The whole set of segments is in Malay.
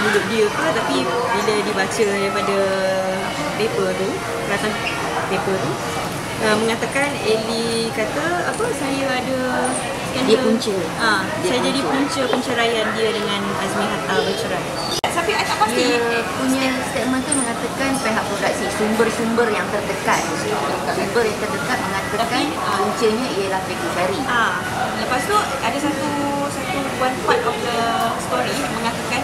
mulut dia ke, tapi bila dibaca daripada paper tu, peralatan paper tu, mengatakan Ellie kata apa, saya ada skandal, dia punca. Saya jadi punca penceraian dia dengan Azmi Hatta bercerai. Tapi I tak pasti. Dia punya statement tu mengatakan pihak produksi, sumber-sumber yang terdekat mengatakan puncanya ialah Faye Kuchari. Lepas tu ada satu one part of the story yang mengatakan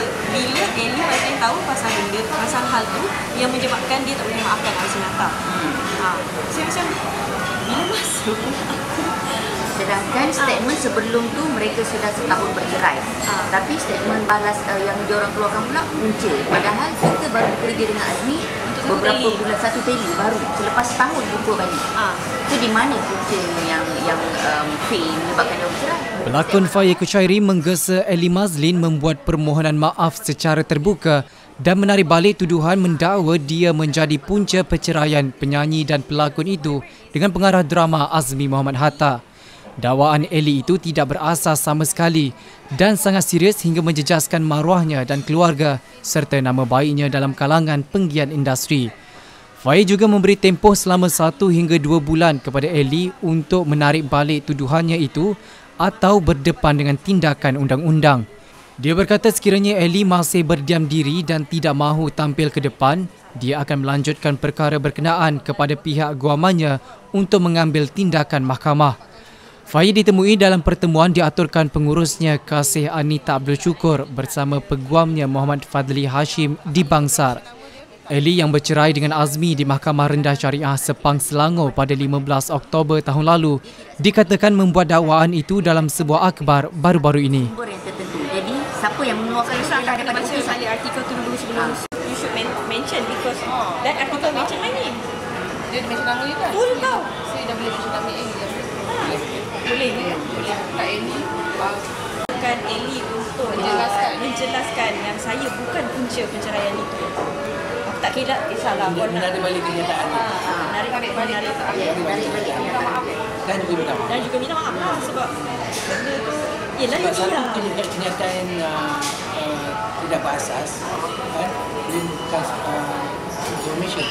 bila Ellie macam tahu pasal hal tu yang menyebabkan dia tak boleh maafkan Azmi Hatta. Saya macam bila masuk. Sedangkan statement sebelum tu mereka sudah setahun bercerai. Tapi statement balas yang diorang keluarkan pula punca. Padahal kita baru bekerja dengan Azmi beberapa bulan, satu kali baru selepas setahun jumpa balik. So di mana punca yang Faye menyebabkan dia bercerai? Pelakon Faye Kuchari menggesa Ellie Mazlin membuat permohonan maaf secara terbuka dan menarik balik tuduhan mendakwa dia menjadi punca perceraian penyanyi dan pelakon itu dengan pengarah drama Azmi Muhammad Hatta. Dakwaan Ellie itu tidak berasas sama sekali dan sangat serius hingga menjejaskan maruahnya dan keluarga serta nama baiknya dalam kalangan penggiat industri. Faye juga memberi tempoh selama 1 hingga 2 bulan kepada Ellie untuk menarik balik tuduhannya itu atau berdepan dengan tindakan undang-undang. Dia berkata sekiranya Ellie masih berdiam diri dan tidak mahu tampil ke depan, dia akan melanjutkan perkara berkenaan kepada pihak guamannya untuk mengambil tindakan mahkamah. Faye ditemui dalam pertemuan diaturkan pengurusnya Kasih Anita Abdul Syukur bersama peguamnya Muhammad Fadli Hashim di Bangsar. Ellie yang bercerai dengan Azmi di Mahkamah Rendah Syariah Sepang Selangor pada 15 Oktober tahun lalu dikatakan membuat dakwaan itu dalam sebuah akhbar baru-baru ini. Jadi siapa yang mengeluarkan Saya kena baca balik artikel tu dulu sebelum you should mention because that article mention my name. Dia mention nama you kan? Full tau. So you dah boleh mention nama Ellie. Boleh ke? Tak Ellie. Bukan Ellie untuk menjelaskan yang saya bukan punca penceraian itu. Aku tak kisahlah. Menarik balik kenyataan. Menarik balik. Dan juga minta maaf lah sebab benda tu ialah sebab kenyataan tidak berasas kan, bukan information.